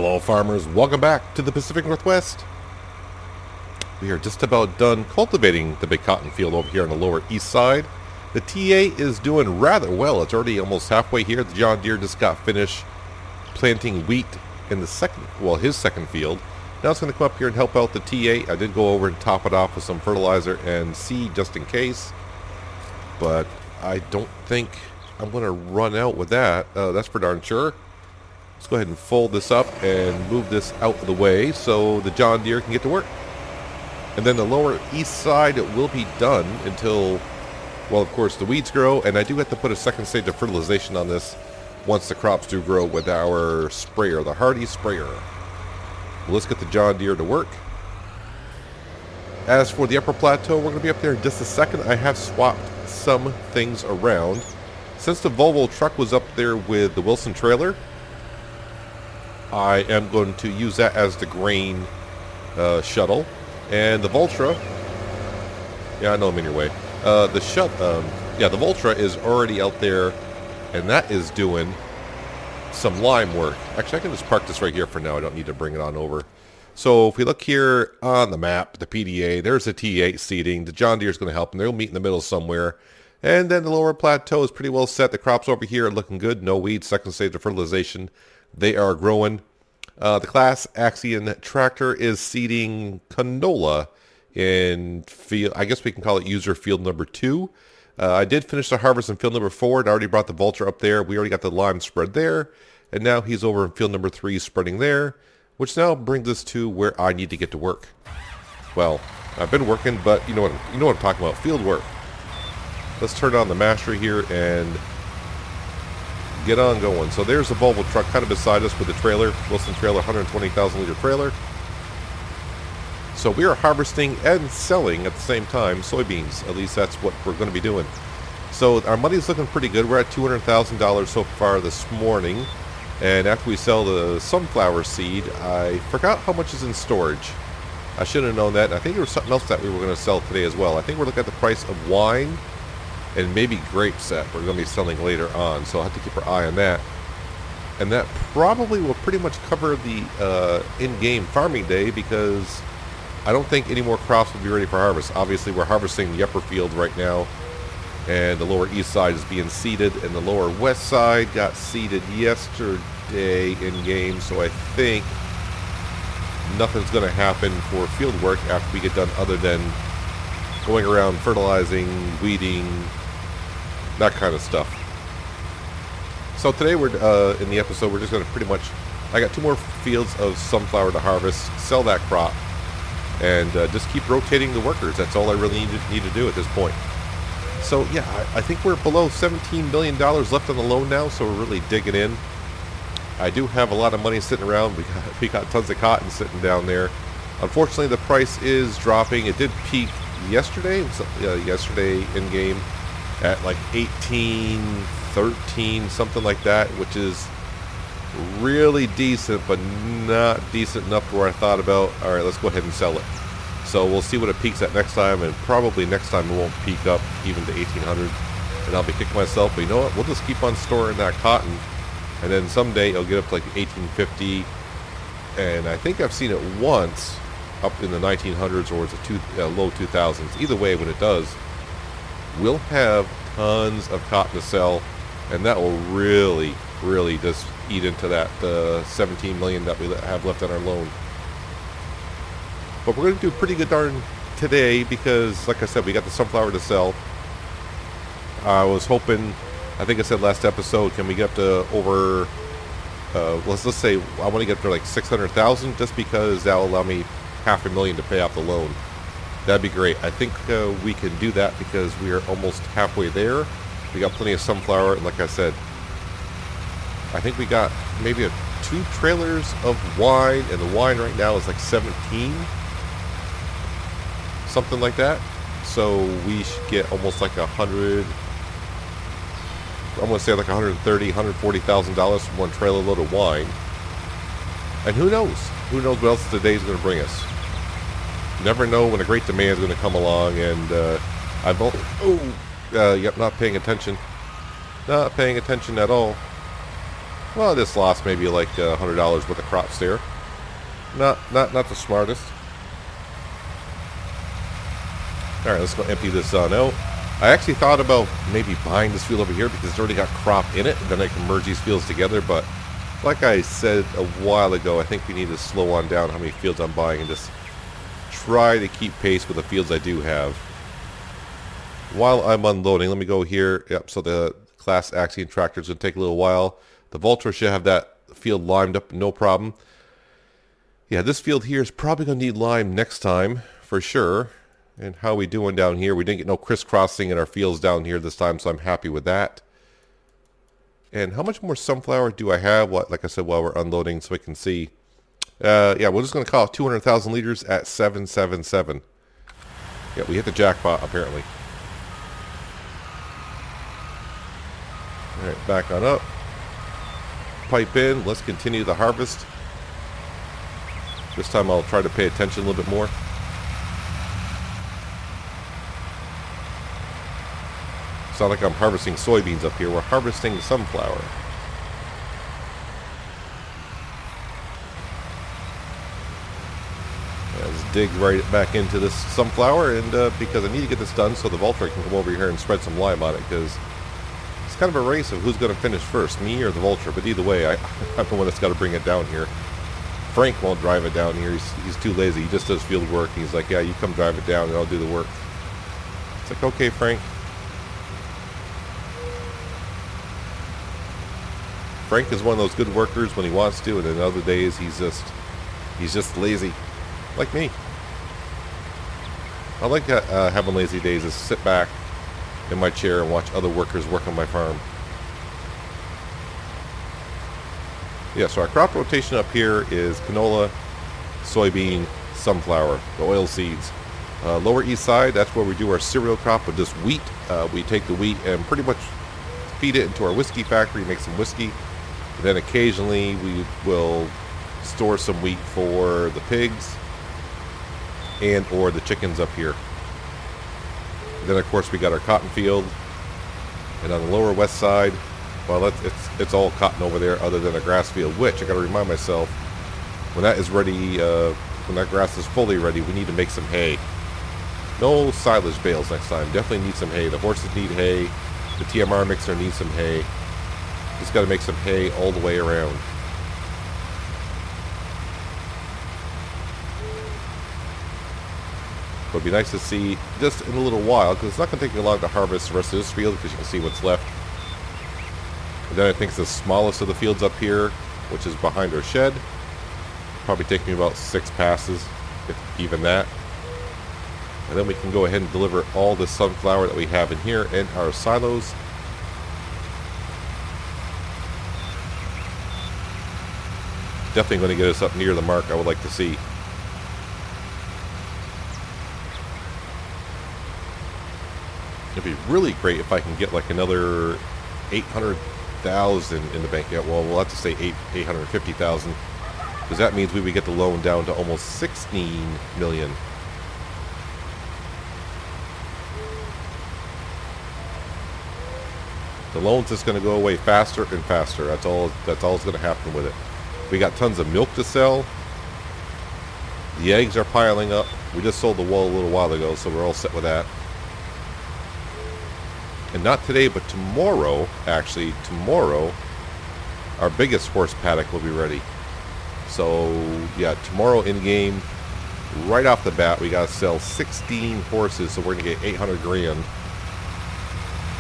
Hello farmers, welcome back to the Pacific Northwest. We are just about done cultivating the big cotton field over here on the lower east side. The TA is doing rather well. It's already almost halfway here. The John Deere just got finished planting wheat in the his second field. Now it's going to come up here and help out the TA. I did go over and top it off with some fertilizer and seed just in case. But I don't think I'm going to run out with that. That's for darn sure. Let's go ahead and fold this up and move this out of the way so the John Deere can get to work. And then the lower east side will be done until, well, of course, the weeds grow. And I do have to put a second stage of fertilization on this once the crops do grow with our sprayer, the Hardy sprayer. Well, let's get the John Deere to work. As for the upper plateau, we're going to be up there in just a second. I have swapped some things around. Since the Volvo truck was up there with the Wilson trailer, I am going to use that as the grain shuttle. And the Voltra, yeah, I know I'm in your way. The Voltra is already out there, and that is doing some lime work. Actually, I can just park this right here for now. I don't need to bring it on over. So if we look here on the map, the PDA, there's the T8 seeding. The John Deere is going to help, and they'll meet in the middle somewhere. And then the lower plateau is pretty well set. The crops over here are looking good. No weeds, second stage of fertilization. They are growing. The Class Axion tractor is seeding canola in field, I guess we can call it user field number 2. I did finish the harvest in field number 4 and I already brought the Vulture up there. We already got the lime spread there. And now he's over in field number 3 spreading there, which now brings us to where I need to get to work. Well, I've been working, but you know what I'm talking about, field work. Let's turn on the mastery here and get on going. So there's the Volvo truck kind of beside us with the trailer, Wilson trailer, 120,000 liter trailer. So we are harvesting and selling at the same time soybeans. At least that's what we're going to be doing. So our money's looking pretty good. We're at $200,000 so far this morning. And after we sell the sunflower seed, I forgot how much is in storage. I should have known that. I think there was something else that we were going to sell today as well. I think we're looking at the price of wine and maybe grapes that we're going to be selling later on, so I'll have to keep our eye on that. And that probably will pretty much cover the in-game farming day, because I don't think any more crops will be ready for harvest. Obviously, we're harvesting the upper field right now, and the lower east side is being seeded, and the lower west side got seeded yesterday in-game, so I think nothing's going to happen for field work after we get done other than going around fertilizing, weeding, that kind of stuff. So today we're in the episode, we're just going to pretty much, I got 2 more fields of sunflower to harvest, sell that crop, and just keep rotating the workers. That's all I really need to do at this point. So yeah, I think we're below $17 million left on the loan now, so we're really digging in. I do have a lot of money sitting around. We got tons of cotton sitting down there. Unfortunately, the price is dropping. It did peak yesterday. Yesterday in game at like 18, 13, something like that, which is really decent, but not decent enough to where I thought about, all right, let's go ahead and sell it. So we'll see what it peaks at next time, and probably next time it won't peak up even to 1800, and I'll be kicking myself. But you know what? We'll just keep on storing that cotton, and then someday it'll get up to like 1850, and I think I've seen it once up in the 1900s, or it's a low 2000s. Either way, when it does, we'll have tons of cotton to sell, and that will really just eat into that 17 million that we have left on our loan. But we're going to do pretty good darn today, because like I said, we got the sunflower to sell. I was hoping, I think I said last episode, can we get up to over let's say I want to get up to like 600,000, just because that will allow me $500,000 to pay off the loan. That'd be great. I think we can do that, because we are almost halfway there. We got plenty of sunflower, and like I said, I think we got maybe 2 trailers of wine, and the wine right now is like 17, something like that. So we should get almost like 100, I'm going to say like $130,000, $140,000 from 1 trailer load of wine. And who knows what else the day is going to bring us. Never know when a great demand is going to come along, and yep, not paying attention at all. Well, this lost maybe like $100 worth of crops there. Not the smartest. All right, let's go empty this out. I actually thought about maybe buying this field over here because it's already got crop in it, and then I can merge these fields together. But like I said a while ago, I think we need to slow on down how many fields I'm buying and just try to keep pace with the fields I do have. While I'm unloading, let me go here. Yep, so the Class Axion tractor is going to take a little while. The Vulture should have that field limed up, no problem. Yeah, this field here is probably going to need lime next time, for sure. And how are we doing down here? We didn't get no crisscrossing in our fields down here this time, so I'm happy with that. And how much more sunflower do I have? Like I said, while we're unloading, so we can see. Yeah, we're just going to call it 200,000 liters at 777. Yeah, we hit the jackpot, apparently. All right, back on up. Pipe in. Let's continue the harvest. This time I'll try to pay attention a little bit more. It's not like I'm harvesting soybeans up here. We're harvesting sunflower. Let's dig right back into this sunflower, and because I need to get this done so the Vulture can come over here and spread some lime on it, because it's kind of a race of who's going to finish first, me or the Vulture. But either way, I'm the one that's got to bring it down here. Frank won't drive it down here. He's too lazy. He just does field work. He's like, yeah, you come drive it down and I'll do the work. It's like, okay, Frank. Frank is one of those good workers when he wants to, and then other days he's just lazy, like me. I like having lazy days, is sit back in my chair and watch other workers work on my farm. Yeah, so our crop rotation up here is canola, soybean, sunflower, the oil seeds. Lower east side, that's where we do our cereal crop with just wheat. We take the wheat and pretty much feed it into our whiskey factory, make some whiskey. And then occasionally we will store some wheat for the pigs and or the chickens up here. And then of course we got our cotton field. And on the lower west side, well, it's all cotton over there other than a grass field, which I got to remind myself, when that is ready, when that grass is fully ready, we need to make some hay. No silage bales next time. Definitely need some hay. The horses need hay. The TMR mixer needs some hay. Just got to make some hay all the way around. But it'd be nice to see just in a little while, because it's not going to take me long to harvest the rest of this field, because you can see what's left. And then I think it's the smallest of the fields up here, which is behind our shed. Probably take me about 6 passes, if even that. And then we can go ahead and deliver all the sunflower that we have in here in our silos. Definitely going to get us up near the mark I would like to see. It'd be really great if I can get like another 800,000 in the bank. Yeah, well, we'll have to say 850,000, because that means we would get the loan down to almost 16 million. The loan's just going to go away faster and faster. That's all that's going to happen with it. We got tons of milk to sell. The eggs are piling up. We just sold the wool a little while ago, so we're all set with that. And not today, but tomorrow, actually, tomorrow, our biggest horse paddock will be ready. So, yeah, tomorrow in game, right off the bat, we got to sell 16 horses, so we're going to get 800 grand.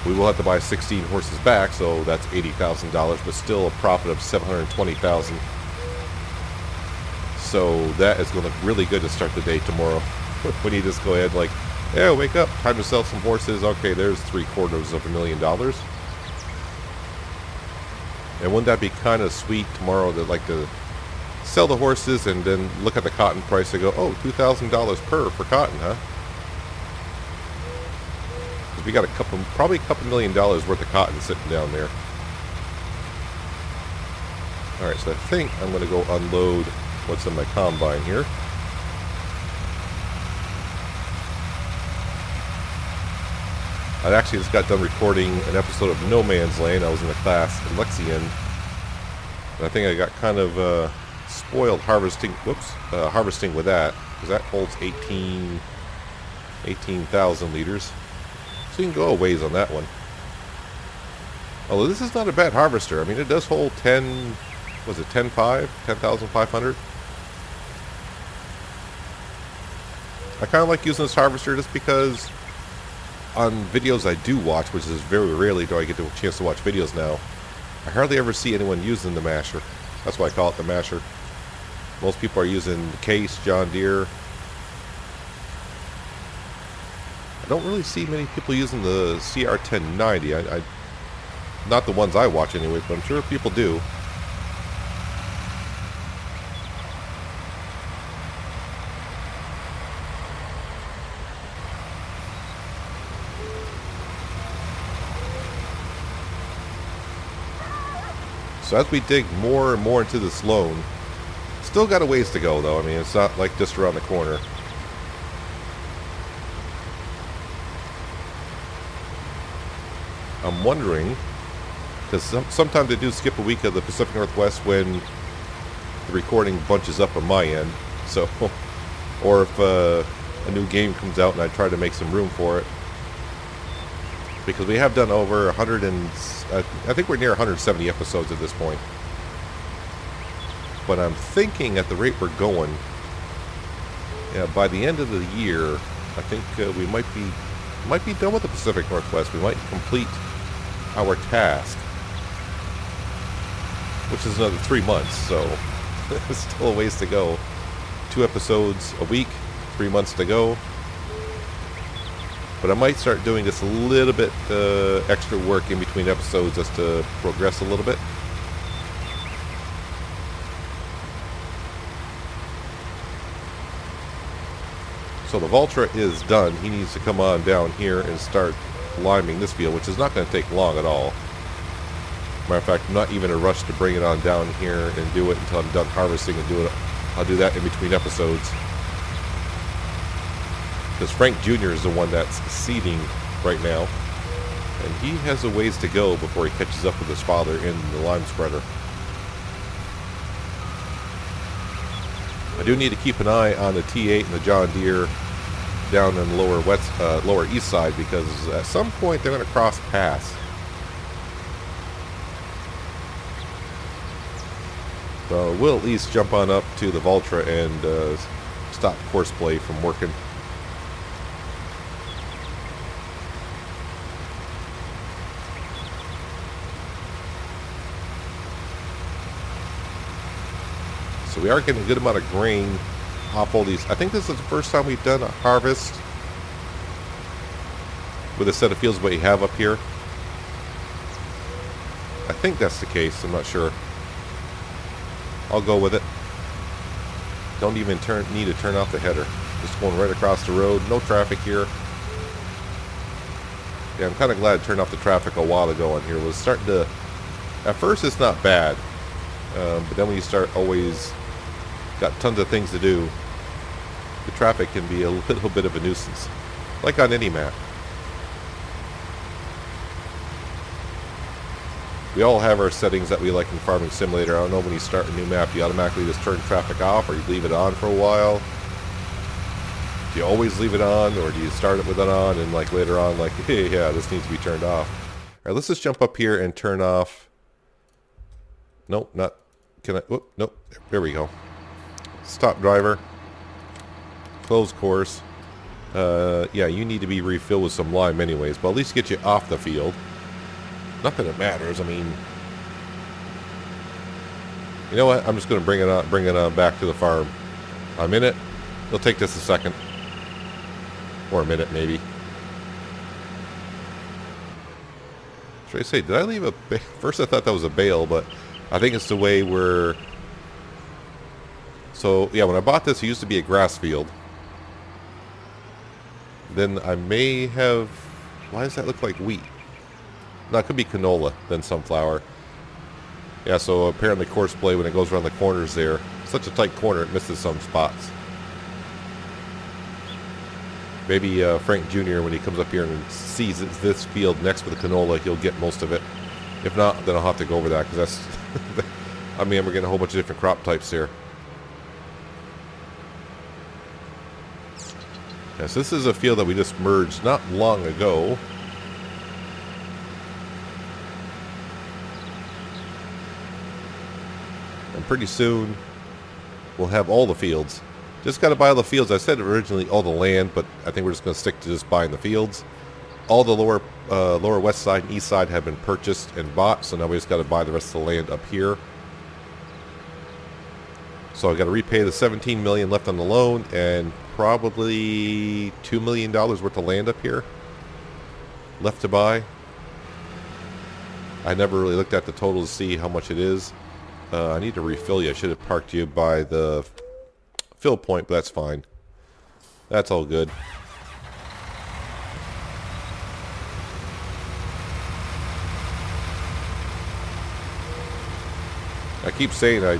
We will have to buy 16 horses back, so that's $80,000, but still a profit of 720,000. So that is going to look really good to start the day tomorrow. When you just go ahead like, yeah, wake up, time to sell some horses. Okay, there's $750,000. And wouldn't that be kind of sweet tomorrow to like to sell the horses and then look at the cotton price and go, oh, $2,000 per for cotton, huh? Because we got probably a couple $1 million worth of cotton sitting down there. All right, so I think I'm going to go unload what's in my combine here. I actually just got done recording an episode of No Man's Land. I was in a class in Lexion, I think I got kind of spoiled harvesting. Whoops, harvesting with that, because that holds 18,000 liters. So you can go a ways on that one. Although this is not a bad harvester. I mean, it does hold 10. Was it 10,500? I kind of like using this harvester just because on videos I do watch, which is very rarely do I get a chance to watch videos now, I hardly ever see anyone using the masher. That's why I call it the masher. Most people are using the Case, John Deere. I don't really see many people using the CR1090. I not the ones I watch anyway, but I'm sure people do. So as we dig more and more into this loan, still got a ways to go though. I mean, it's not like just around the corner. I'm wondering, because sometimes they do skip a week of the Pacific Northwest when the recording bunches up on my end. So, or if a new game comes out and I try to make some room for it. Because we have done over 100 and I think we're near 170 episodes at this point. But I'm thinking at the rate we're going, yeah, by the end of the year, I think we might be done with the Pacific Northwest. We might complete our task, which is another 3 months. So there's still a ways to go. 2 episodes a week, 3 months to go. But I might start doing just a little bit extra work in between episodes just to progress a little bit. So the Valtra is done. He needs to come on down here and start liming this field, which is not going to take long at all. Matter of fact, I'm not even in a rush to bring it on down here and do it until I'm done harvesting and do it. I'll do that in between episodes. Because Frank Jr. is the one that's seeding right now. And he has a ways to go before he catches up with his father in the lime spreader. I do need to keep an eye on the T8 and the John Deere down in the lower east side, because at some point they're going to cross paths. So we'll at least jump on up to the Valtra and stop Courseplay from working. So we are getting a good amount of grain off all these. I think this is the first time we've done a harvest with a set of fields what you have up here. I think that's the case. I'm not sure. I'll go with it. Don't even need to turn off the header. Just going right across the road. No traffic here. Yeah, I'm kind of glad I turned off the traffic a while ago on here. It was starting to... At first it's not bad. But then when you start always got tons of things to do, the traffic can be a little bit of a nuisance, like on any map. We all have our settings that we like in Farming Simulator. I don't know, when you start a new map, you automatically just turn traffic off, or you leave it on for a while. Do you always leave it on, or do you start it with it on and like later on like, hey, yeah, this needs to be turned off? Alright, let's just jump up here and turn off. Nope, not. Can I? Whoop, nope. There we go. Stop driver. Close course. Yeah, you need to be refilled with some lime anyways, but at least get you off the field. Not that it matters. I mean, you know what? I'm just going to bring it on back to the farm. I'm in it. It'll take just a second. Or a minute, maybe. Should I say, did I leave a bale? First I thought that was a bale, but I think it's the way we're... So, yeah, when I bought this, it used to be a grass field. Then I may have... Why does that look like wheat? No, it could be canola, then sunflower. Yeah, so apparently Courseplay, when it goes around the corners there, such a tight corner, it misses some spots. Maybe Frank Jr., when he comes up here and sees this field next to the canola, he'll get most of it. If not, then I'll have to go over that, because that's I mean, we're getting a whole bunch of different crop types here. Yes, this is a field that we just merged not long ago. And pretty soon, we'll have all the fields. Just got to buy all the fields. I said originally all the land, but I think we're just going to stick to just buying the fields. All the lower west side and east side have been purchased and bought, so now we just got to buy the rest of the land up here. So I got to repay the $17 million left on the loan and probably $2 million worth of land up here left to buy. I never really looked at the total to see how much it is. I need to refill you. I should have parked you by the fill point, but that's fine. That's all good. I keep saying I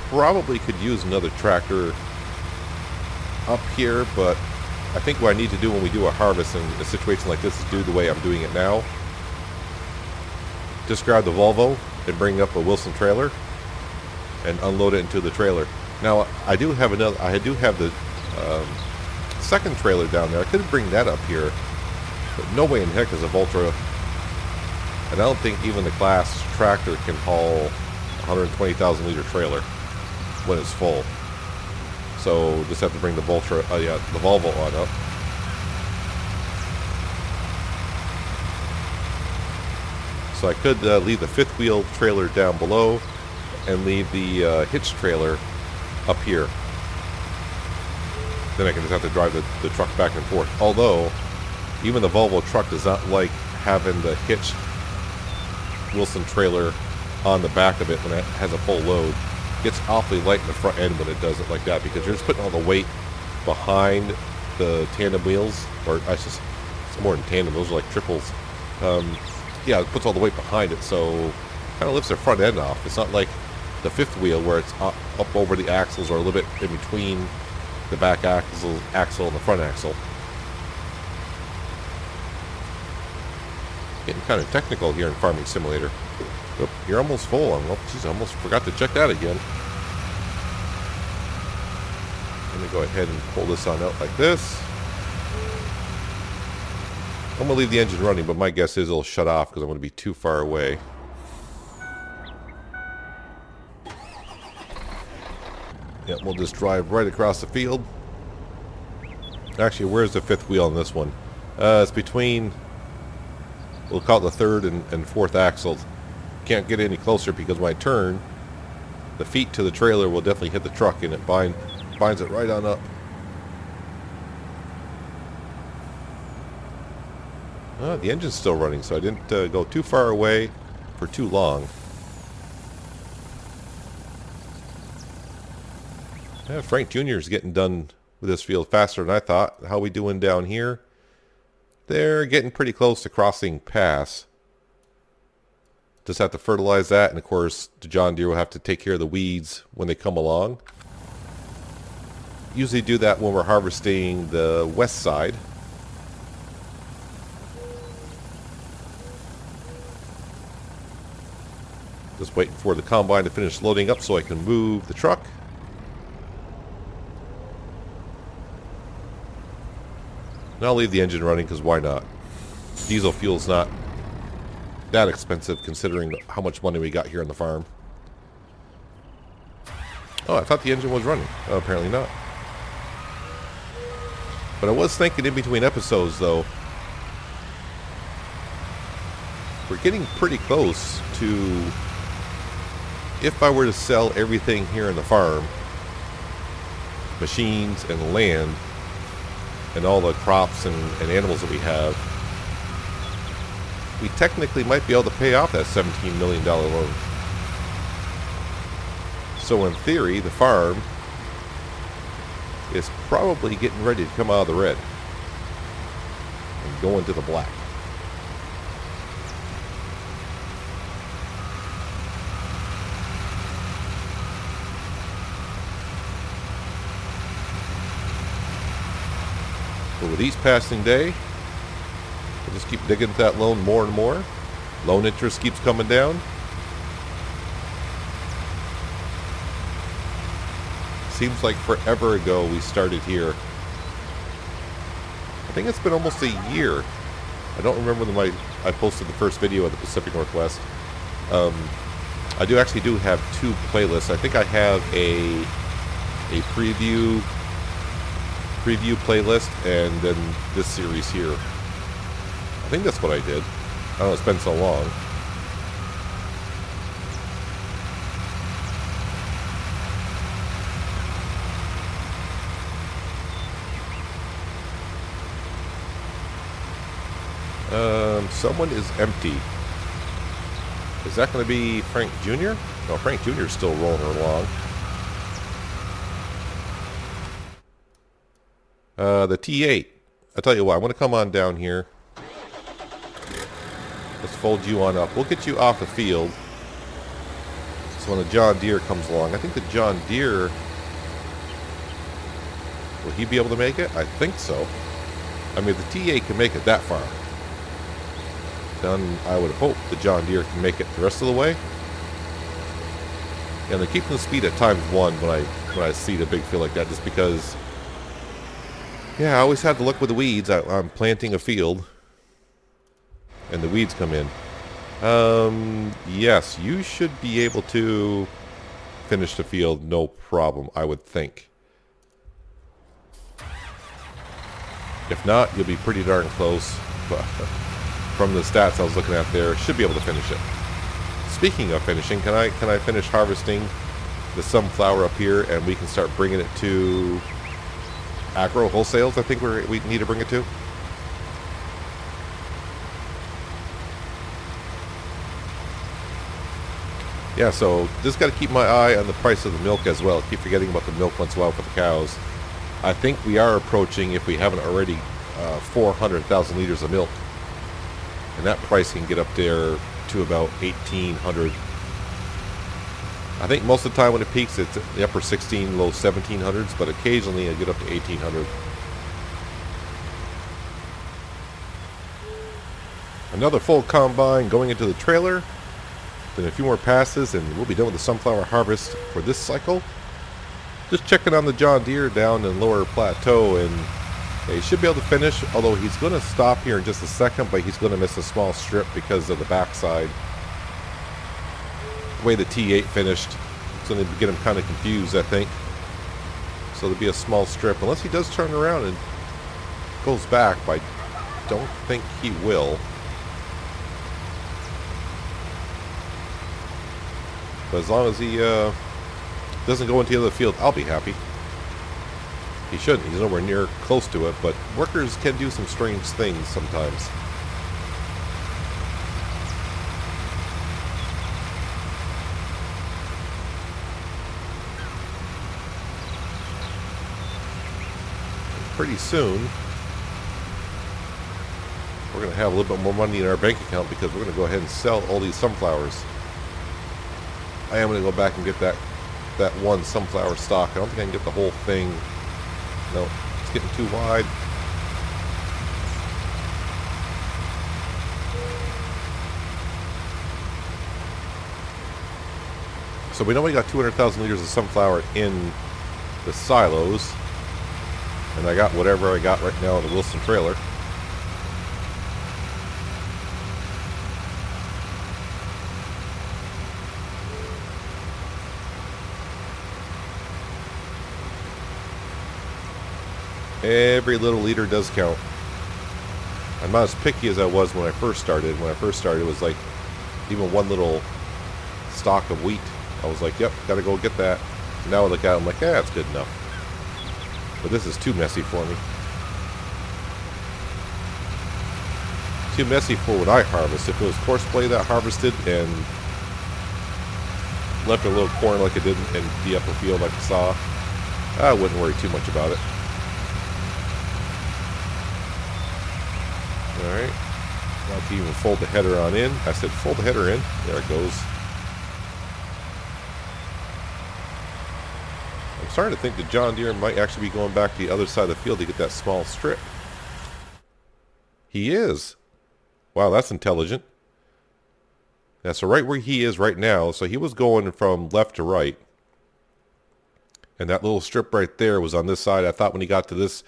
probably could use another tractor up here, but I think what I need to do when we do a harvest in a situation like this is do the way I'm doing it now. Just grab the Volvo and bring up a Wilson trailer and unload it into the trailer. Now I do have the second trailer down there. I could bring that up here, but no way in heck is a Voltra, and I don't think even the class tractor can haul 120,000 liter trailer when it's full. So just have to bring the Voltra, the Volvo on up. So I could leave the fifth wheel trailer down below and leave the hitch trailer up here. Then I can just have to drive the truck back and forth. Although, even the Volvo truck does not like having the hitch Wilson trailer on the back of it when it has a full load. It gets awfully light in the front end when it does it like that, because you're just putting all the weight behind the tandem wheels. Or it's more than tandem, those are like triples. Yeah, it puts all the weight behind it, so kind of lifts the front end off. It's not like the fifth wheel where it's up over the axles or a little bit in between the back axle and the front axle. Getting kind of technical here in Farming Simulator. Oh, you're almost full. Geez, I almost forgot to check that again. Let me go ahead and pull this on out like this. I'm going to leave the engine running, but my guess is it'll shut off because I'm going to be too far away. Yeah, we'll just drive right across the field. Actually, where's the fifth wheel on this one? It's between, we'll call it the third and fourth axle. Can't get any closer because when I turn, the feet to the trailer will definitely hit the truck and it binds it right on up. The engine's still running, so I didn't go too far away for too long. Yeah, Frank Jr. is getting done with this field faster than I thought. How we doing down here? They're getting pretty close to crossing pass. Just have to fertilize that, and of course the John Deere will have to take care of the weeds when they come along. Usually do that when we're harvesting the west side. Just waiting for the combine to finish loading up so I can move the truck. And I'll leave the engine running because why not? Diesel fuel's not that expensive considering how much money we got here on the farm. Oh, I thought the engine was running. Oh, apparently not. But I was thinking in between episodes though, we're getting pretty close to, if I were to sell everything here in the farm, machines and land, and all the crops and animals that we have, we technically might be able to pay off that $17 million loan. So in theory, the farm is probably getting ready to come out of the red and go into the black. But with each passing day, we'll just keep digging into that loan more and more. Loan interest keeps coming down. Seems like forever ago we started here. I think it's been almost a year. I don't remember when I posted the first video of the Pacific Northwest. I do have two playlists. I think I have a preview playlist and then this series here. I think that's what I did. I don't know, it's been so long. Someone is empty. Is that going to be Frank Jr.? No, Frank Jr. is still rolling along. The T8. I'll tell you what, I'm going to come on down here. Let's fold you on up. We'll get you off the field. So when the John Deere comes along, I think the John Deere... Will he be able to make it? I think so. I mean, if the T8 can make it that far, then I would hope the John Deere can make it the rest of the way. And they're keeping the speed at ×1 when I see the big field like that, just because, yeah, I always have to look with the weeds. I'm planting a field, and the weeds come in. Yes, you should be able to finish the field, no problem, I would think. If not, you'll be pretty darn close. But from the stats I was looking at there, should be able to finish it. Speaking of finishing, can I finish harvesting the sunflower up here, and we can start bringing it to Agro Wholesales? I think we need to bring it to. Yeah, so just got to keep my eye on the price of the milk as well. Keep forgetting about the milk once in a while for the cows. I think we are approaching, if we haven't already, 400,000 liters of milk. And that price can get up there to about 1,800. I think most of the time when it peaks, it's at the upper 16, low 1700s, but occasionally it'll get up to 1,800. Another full combine going into the trailer. Then a few more passes, and we'll be done with the sunflower harvest for this cycle. Just checking on the John Deere down in Lower Plateau, and he should be able to finish, although he's going to stop here in just a second, but he's going to miss a small strip because of the backside. The way the T8 finished, it's going to get him kind of confused, I think. So there'll be a small strip, unless he does turn around and goes back, but I don't think he will. But as long as he doesn't go into the other field, I'll be happy. He shouldn't. He's nowhere near close to it, but workers can do some strange things sometimes. Pretty soon, we're going to have a little bit more money in our bank account because we're going to go ahead and sell all these sunflowers. I am going to go back and get that one sunflower stock. I don't think I can get the whole thing. No, it's getting too wide. So we know we got 200,000 liters of sunflower in the silos. And I got whatever I got right now in the Wilson trailer. Every little liter does count. I'm not as picky as I was when I first started. When I first started, it was like even one little stalk of wheat. I was like, yep, gotta go get that. Now I look at it, I'm like, that's good enough. But this is too messy for me. Too messy for what I harvest. If it was horseplay that harvested and left a little corn like it did in the upper field like I saw, I wouldn't worry too much about it. Alright, now I can even fold the header on in. I said fold the header in. There it goes. I'm starting to think that John Deere might actually be going back to the other side of the field to get that small strip. He is. Wow, that's intelligent. Yeah, so right where he is right now, so he was going from left to right. And that little strip right there was on this side. I thought when he got to the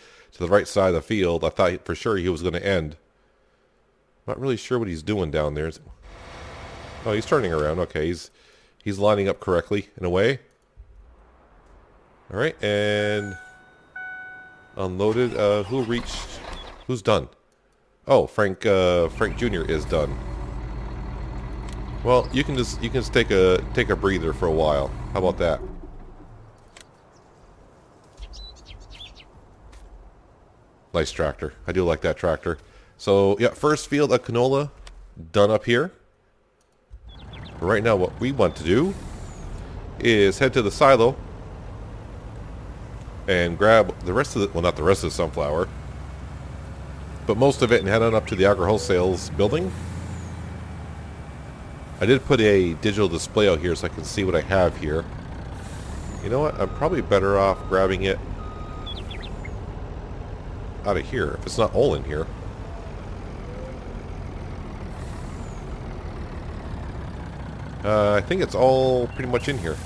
right side of the field, I thought for sure he was going to end. Not really sure what he's doing down there. Oh, he's turning around. Okay, he's lining up correctly in a way. All right, and unloaded. Who's done? Oh, Frank Jr. is done. Well, you can just take a breather for a while. How about that? Nice tractor. I do like that tractor. So yeah, first field of canola done up here. But right now, what we want to do is head to the silo and grab the rest of the, well, not the rest of the sunflower, but most of it, and head on up to the agri wholesales building. I did put a digital display out here so I can see what I have here. You know what? I'm probably better off grabbing it out of here if it's not all in here. I think it's all pretty much in here.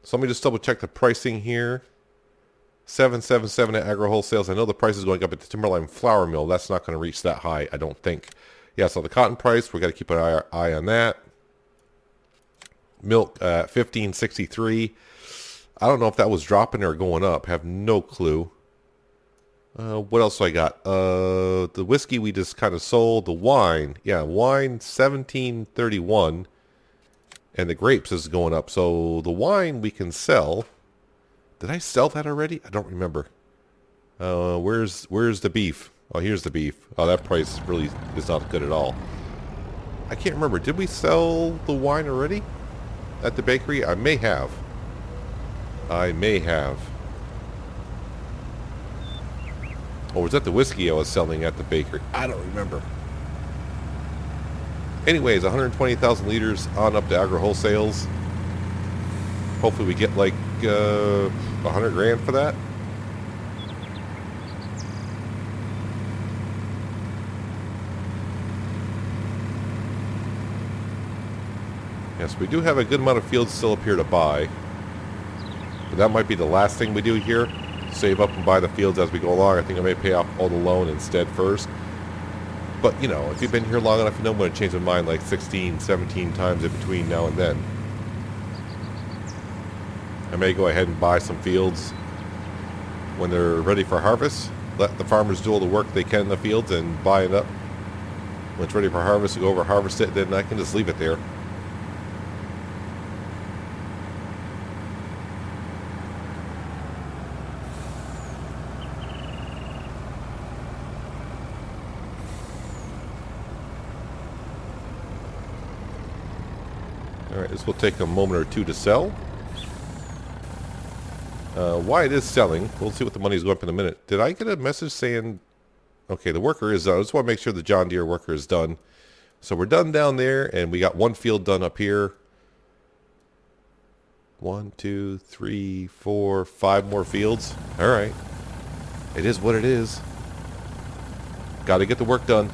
So let me just double check the pricing here. 777 at agri wholesales. I know the price is going up at the Timberline flour mill. That's not going to reach that high, I don't think. Yeah, so the cotton price, we got to keep an eye on that. Milk 15.63. I don't know if that was dropping or going up. Have no clue. What else do I got? The whiskey we just kind of sold. The wine, yeah, wine 17.31, and the grapes is going up. So the wine we can sell. Did I sell that already? I don't remember. Where's the beef? Oh, here's the beef. Oh, that price really is not good at all. I can't remember. Did we sell the wine already at the bakery? I may have. Or was that the whiskey I was selling at the bakery? I don't remember. Anyways, 120,000 liters on up to agri wholesales. Hopefully we get like 100 grand for that. Yes, we do have a good amount of fields still up here to buy. But that might be the last thing we do here. Save up and buy the fields as we go along. I think I may pay off all the loan instead first. But, you know, if you've been here long enough, you know I'm going to change my mind like 16, 17 times in between now and then. I may go ahead and buy some fields when they're ready for harvest. Let the farmers do all the work they can in the fields and buy it up. When it's ready for harvest, to go over harvest it, then I can just leave it there. Alright, this will take a moment or two to sell. Why it is selling, we'll see what the money's going up in a minute. Did I get a message saying, okay, the worker is done. I just want to make sure the John Deere worker is done. So we're done down there, and we got one field done up here. 1, 2, 3, 4, 5 more fields. Alright. It is what it is. Got to get the work done.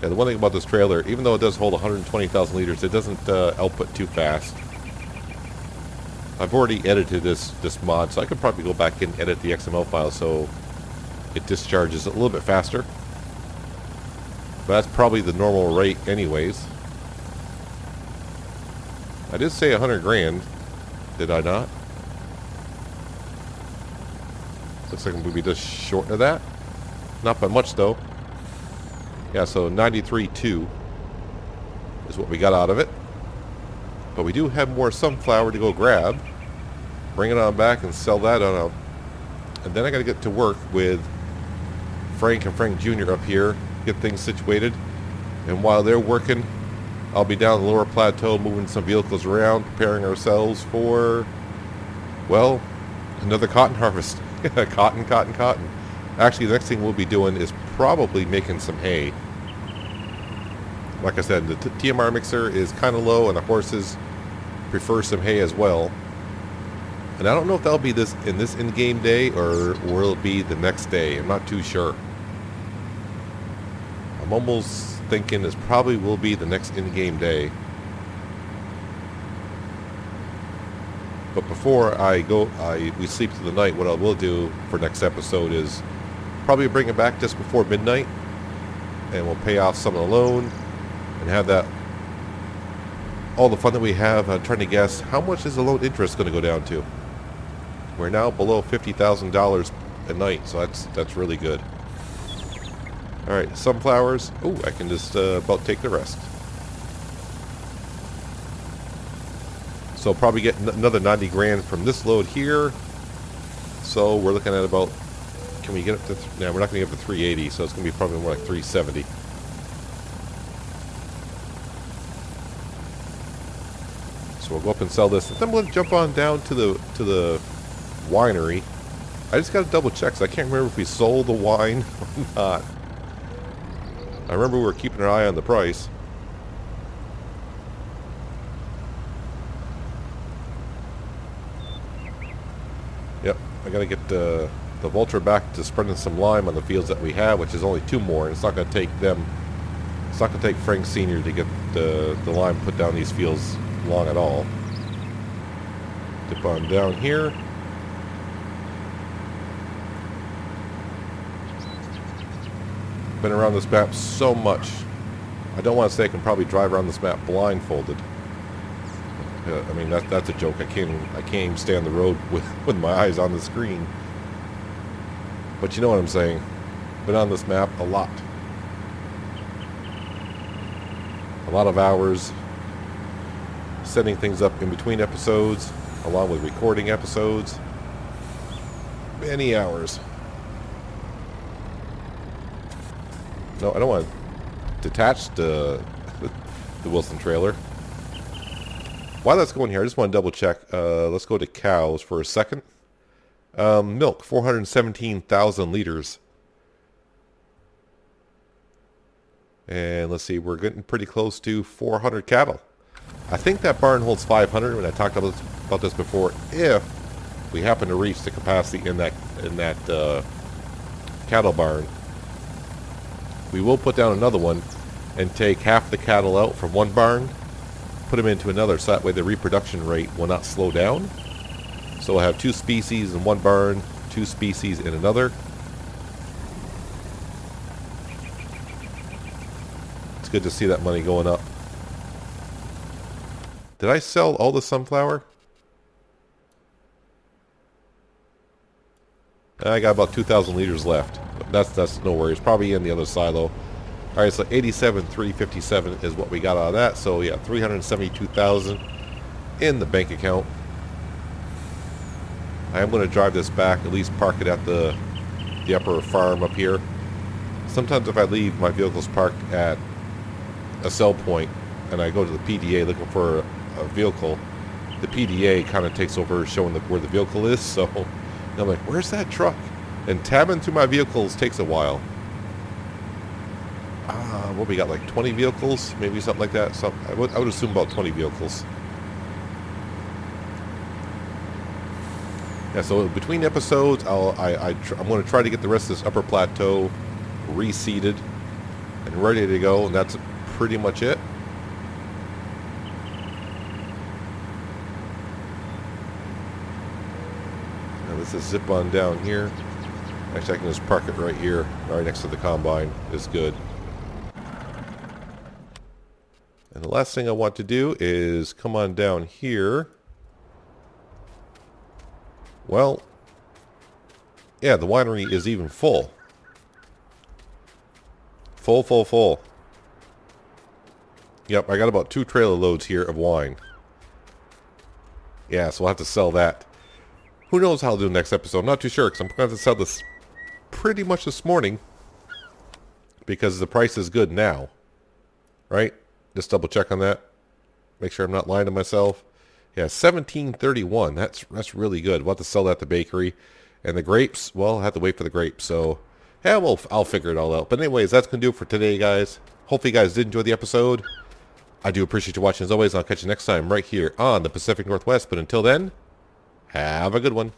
Yeah, the one thing about this trailer, even though it does hold 120,000 liters, it doesn't output too fast. I've already edited this mod, so I could probably go back and edit the XML file so it discharges a little bit faster. But that's probably the normal rate anyways. I did say 100 grand, did I not? Looks like we'll be just short of that. Not by much though. Yeah, so 93.2 is what we got out of it. But we do have more sunflower to go grab. Bring it on back and sell that on out. And then I got to get to work with Frank and Frank Jr. up here. Get things situated. And while they're working, I'll be down the lower plateau moving some vehicles around, preparing ourselves for, well, another cotton harvest. Cotton. Actually, the next thing we'll be doing is probably making some hay. Like I said, the TMR mixer is kind of low, and the horses prefer some hay as well. And I don't know if that'll be in this in-game day, or will it be the next day. I'm not too sure. I'm I'm almost thinking this probably will be the next in-game day. But before we sleep through the night, what I will do for next episode is probably bring it back just before midnight, and we'll pay off some of the loan and have that all the fun that we have trying to guess how much is the loan interest going to go down to. We're now below $50,000 a night, so that's really good. All right, sunflowers. Oh, I can just about take the rest. So probably get another 90 grand from this load here. So we're looking at about, can we get up to, we're not going to get up to 380, so it's going to be probably more like 370. So we'll go up and sell this. And then we'll jump on down to the winery. I just got to double check, so I can't remember if we sold the wine or not. I remember we were keeping an eye on the price. Yep, I gotta get the Vulture back to spreading some lime on the fields that we have, which is only 2 more, and it's not gonna take them. It's not gonna take Frank Sr. to get the lime put down these fields long at all. Dip on down here. Been around this map so much. I don't want to say I can probably drive around this map blindfolded. I mean, that's a joke. I can't even stay on the road with my eyes on the screen. But you know what I'm saying. Been on this map a lot. A lot of hours setting things up in between episodes, along with recording episodes. Many hours. No, I don't want to detach the Wilson trailer. While that's going here, I just want to double check. Let's go to cows for a second. Milk, 417,000 liters. And let's see, we're getting pretty close to 400 cattle. I think that barn holds 500, and I talked about this before. If we happen to reach the capacity in that cattle barn, we will put down another one and take half the cattle out from one barn, put them into another, so that way the reproduction rate will not slow down. So we'll have 2 species in one barn, 2 species in another. It's good to see that money going up. Did I sell all the sunflower? I got about 2,000 liters left. But that's no worries. Probably in the other silo. All right, so 87,357 is what we got out of that. So yeah, 372,000 in the bank account. I am going to drive this back, at least park it at the upper farm up here. Sometimes if I leave my vehicles parked at a sell point and I go to the PDA looking for a vehicle, the PDA kind of takes over showing where the vehicle is. So I'm like, where's that truck? And tabbing through my vehicles takes a while. What we got, like 20 vehicles, maybe something like that. So I would assume about 20 vehicles. Yeah. So between episodes, I'm going to try to get the rest of this upper plateau reseeded and ready to go, and that's pretty much it. Now this is zip on down here. Actually, I can just park it right here, right next to the combine. Is good. And the last thing I want to do is come on down here. Well, yeah, the winery is even full. Full. Yep, I got about 2 trailer loads here of wine. Yeah, so we'll have to sell that. Who knows how I'll do the next episode? I'm not too sure, because I'm going to sell this pretty much this morning. Because the price is good now. Right? Just double check on that. Make sure I'm not lying to myself. Yeah, 17.31. That's really good. We'll have to sell that at the bakery. And the grapes, well, I'll have to wait for the grapes. So, yeah, I'll figure it all out. But anyways, that's going to do it for today, guys. Hopefully you guys did enjoy the episode. I do appreciate you watching as always. I'll catch you next time right here on the Pacific Northwest. But until then, have a good one.